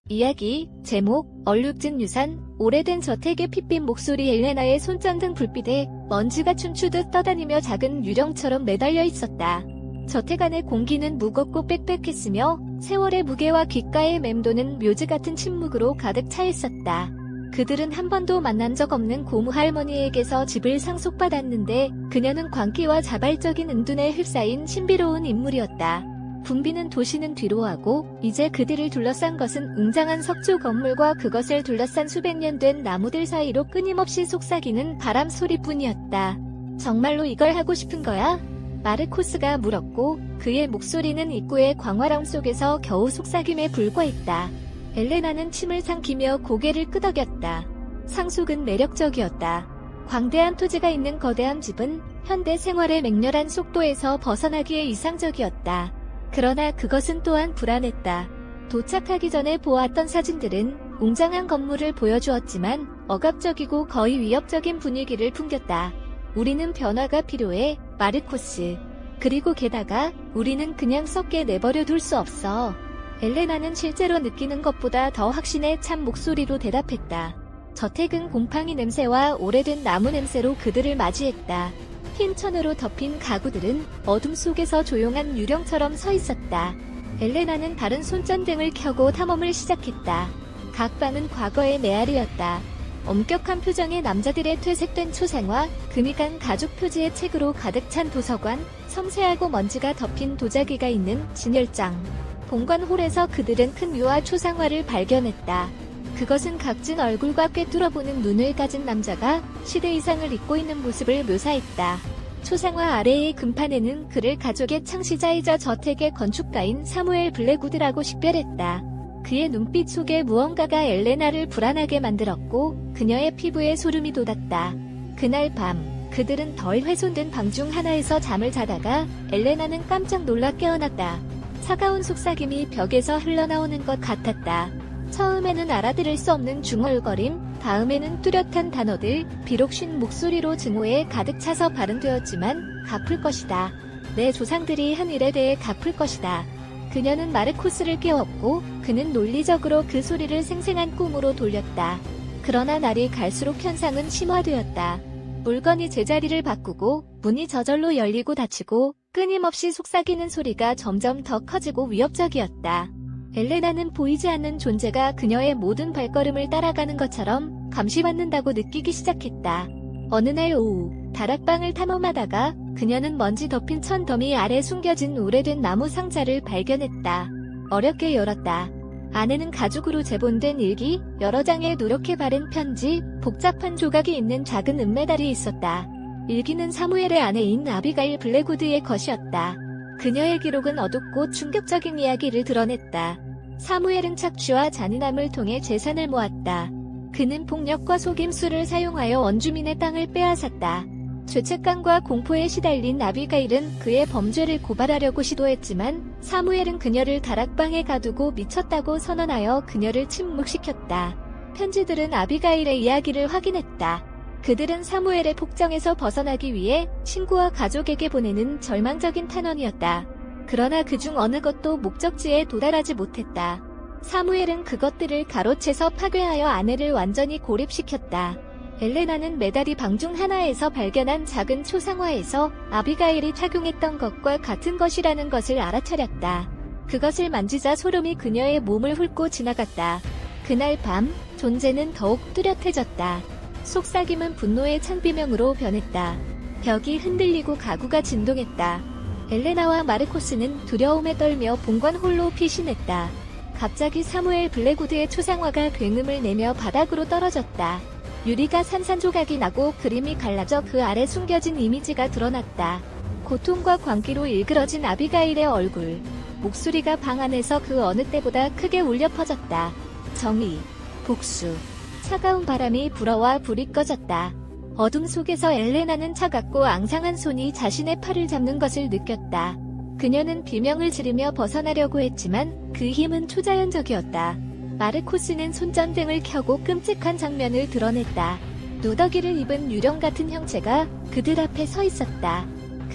이야기 제목 얼룩진 유산. 오래된 저택의 핏빛 목소리. 엘레나의 손전등 불빛에 먼지가 춤추듯 떠다니며 작은 유령처럼 매달려 있었다. 저택 안의 공기는 무겁고 빽빽했으며 세월의 무게와 귓가에 맴도는 묘지 같은 침묵으로 가득 차 있었다. 그들은 한 번도 만난 적 없는 고무 할머니에게서 집을 상속받았는데 그녀는 광기와 자발적인 은둔에 휩싸인 신비로운 인물이었다. 붐비는 도시는 뒤로하고 이제 그들을 둘러싼 것은 웅장한 석조 건물과 그것을 둘러싼 수백 년 된 나무들 사이로 끊임없이 속삭이는 바람 소리뿐이었다. 정말로 이걸 하고 싶은 거야? 마르코스가 물었고 그의 목소리는 입구의 광활함 속에서 겨우 속삭임에 불과했다. 엘레나는 침을 삼키며 고개를 끄덕였다. 상속은 매력적이었다. 광대한 토지가 있는 거대한 집은 현대 생활의 맹렬한 속도에서 벗어나기에 이상적이었다. 그러나 그것은 또한 불안했다. 도착하기 전에 보았던 사진들은 웅장한 건물을 보여주었지만 억압적이고 거의 위협적인 분위기를 풍겼다. 우리는 변화가 필요해, 마르코스. 그리고 게다가 우리는 그냥 썩게 내버려 둘 수 없어. 엘레나는 실제로 느끼는 것보다 더 확신에 찬 목소리로 대답했다. 저택은 곰팡이 냄새와 오래된 나무 냄새로 그들을 맞이했다. 흰 천으로 덮인 가구들은 어둠 속에서 조용한 유령처럼 서 있었다. 엘레나는 다른 손전등을 켜고 탐험을 시작했다. 각 방은 과거의 메아리였다. 엄격한 표정의 남자들의 퇴색된 초상화, 금이 간 가죽 표지의 책으로 가득 찬 도서관, 섬세하고 먼지가 덮인 도자기가 있는 진열장. 본관홀에서 그들은 큰 묘와 초상화를 발견했다. 그것은 각진 얼굴과 꿰뚫어보는 눈을 가진 남자가 시대 이상을 입고 있는 모습을 묘사했다. 초상화 아래의 금판에는 그를 가족의 창시자이자 저택의 건축가인 사무엘 블랙우드라고 식별했다. 그의 눈빛 속에 무언가가 엘레나를 불안하게 만들었고 그녀의 피부에 소름이 돋았다. 그날 밤 그들은 덜 훼손된 방 중 하나에서 잠을 자다가 엘레나는 깜짝 놀라 깨어났다. 차가운 속삭임이 벽에서 흘러나오는 것 같았다. 처음에는 알아들을 수 없는 중얼거림, 다음에는 뚜렷한 단어들, 비록 쉰 목소리로 증오에 가득 차서 발음되었지만 갚을 것이다. 내 조상들이 한 일에 대해 갚을 것이다. 그녀는 마르코스를 깨웠고 그는 논리적으로 그 소리를 생생한 꿈으로 돌렸다. 그러나 날이 갈수록 현상은 심화되었다. 물건이 제자리를 바꾸고 문이 저절로 열리고 닫히고 끊임없이 속삭이는 소리가 점점 더 커지고 위협적이었다. 엘레나는 보이지 않는 존재가 그녀의 모든 발걸음을 따라가는 것처럼 감시받는다고 느끼기 시작했다. 어느 날 오후, 다락방을 탐험하다가 그녀는 먼지 덮인 천 더미 아래 숨겨진 오래된 나무 상자를 발견했다. 어렵게 열었다. 안에는 가죽으로 제본된 일기, 여러 장의 누렇게 바른 편지, 복잡한 조각이 있는 작은 은메달이 있었다. 일기는 사무엘의 아내인 아비가일 블랙우드의 것이었다. 그녀의 기록은 어둡고 충격적인 이야기를 드러냈다. 사무엘은 착취와 잔인함을 통해 재산을 모았다. 그는 폭력과 속임수를 사용하여 원주민의 땅을 빼앗았다. 죄책감과 공포에 시달린 아비가일은 그의 범죄를 고발하려고 시도했지만 사무엘은 그녀를 다락방에 가두고 미쳤다고 선언하여 그녀를 침묵시켰다. 편지들은 아비가일의 이야기를 확인했다. 그들은 사무엘의 폭정에서 벗어나기 위해 친구와 가족에게 보내는 절망적인 탄원이었다. 그러나 그중 어느 것도 목적지에 도달하지 못했다. 사무엘은 그것들을 가로채서 파괴하여 아내를 완전히 고립시켰다. 엘레나는 메달이 방 중 하나에서 발견한 작은 초상화에서 아비가일이 착용했던 것과 같은 것이라는 것을 알아차렸다. 그것을 만지자 소름이 그녀의 몸을 훑고 지나갔다. 그날 밤 존재는 더욱 뚜렷해졌다. 속삭임은 분노의 찬비명으로 변했다. 벽이 흔들리고 가구가 진동했다. 엘레나와 마르코스는 두려움에 떨며 본관 홀로 피신했다. 갑자기 사무엘 블랙우드의 초상화가 굉음을 내며 바닥으로 떨어졌다. 유리가 산산조각이 나고 그림이 갈라져 그 아래 숨겨진 이미지가 드러났다. 고통과 광기로 일그러진 아비가일의 얼굴. 목소리가 방 안에서 그 어느 때보다 크게 울려 퍼졌다. 정의, 복수. 차가운 바람이 불어와 불이 꺼졌다. 어둠 속에서 엘레나는 차갑고 앙상한 손이 자신의 팔을 잡는 것을 느꼈다. 그녀는 비명을 지르며 벗어나려고 했지만 그 힘은 초자연적이었다. 마르코스는 손전등을 켜고 끔찍한 장면을 드러냈다. 누더기를 입은 유령 같은 형체가 그들 앞에 서 있었다.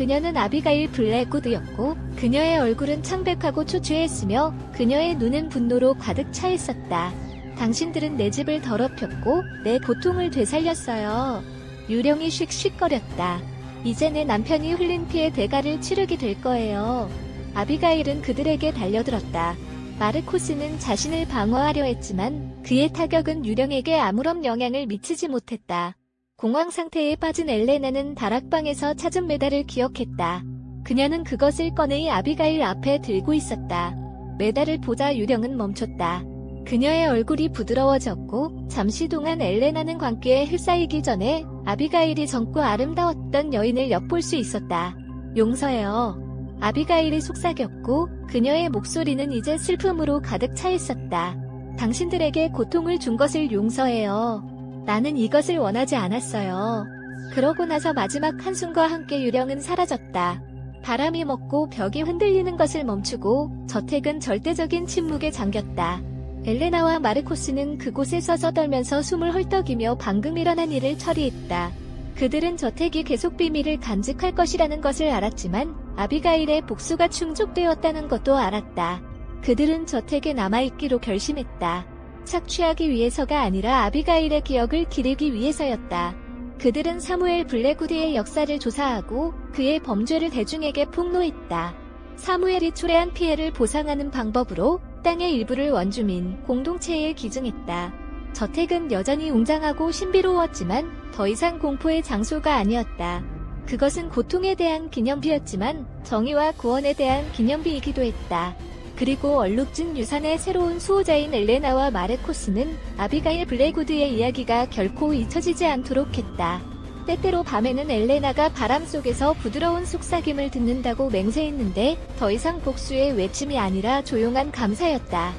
그녀는 아비가일 블랙우드였고 그녀의 얼굴은 창백하고 초췌했으며 그녀의 눈은 분노로 가득 차 있었다. 당신들은 내 집을 더럽혔고 내 고통을 되살렸어요. 유령이 쉭쉭거렸다. 이제 내 남편이 흘린 피의 대가를 치르게 될 거예요. 아비가일은 그들에게 달려들었다. 마르코스는 자신을 방어하려 했지만 그의 타격은 유령에게 아무런 영향을 미치지 못했다. 공황 상태에 빠진 엘레나는 다락방에서 찾은 메달을 기억했다. 그녀는 그것을 꺼내 아비가일 앞에 들고 있었다. 메달을 보자 유령은 멈췄다. 그녀의 얼굴이 부드러워졌고 잠시 동안 엘레나는 광기에 휩싸이기 전에 아비가일이 젊고 아름다웠던 여인을 엿볼 수 있었다. 용서해요. 아비가일이 속삭였고 그녀의 목소리는 이제 슬픔으로 가득 차 있었다. 당신들에게 고통을 준 것을 용서해요. 나는 이것을 원하지 않았어요. 그러고 나서 마지막 한숨과 함께 유령은 사라졌다. 바람이 먹고 벽이 흔들리는 것을 멈추고 저택은 절대적인 침묵에 잠겼다. 엘레나와 마르코스는 그곳에 서서 떨면서 숨을 헐떡이며 방금 일어난 일을 처리했다. 그들은 저택이 계속 비밀을 간직할 것이라는 것을 알았지만 아비가일의 복수가 충족되었다는 것도 알았다. 그들은 저택에 남아있기로 결심했다. 착취하기 위해서가 아니라 아비가일의 기억을 기르기 위해서였다. 그들은 사무엘 블랙우드의 역사를 조사하고 그의 범죄를 대중에게 폭로했다. 사무엘이 초래한 피해를 보상하는 방법으로 땅의 일부를 원주민 공동체에 기증했다. 저택은 여전히 웅장하고 신비로웠지만 더 이상 공포의 장소가 아니었다. 그것은 고통에 대한 기념비였지만 정의와 구원에 대한 기념비이기도 했다. 그리고 얼룩진 유산의 새로운 수호자인 엘레나와 마르코스는 아비가일 블랙우드의 이야기가 결코 잊혀지지 않도록 했다. 때때로 밤에는 엘레나가 바람 속에서 부드러운 속삭임을 듣는다고 맹세했는데 더 이상 복수의 외침이 아니라 조용한 감사였다.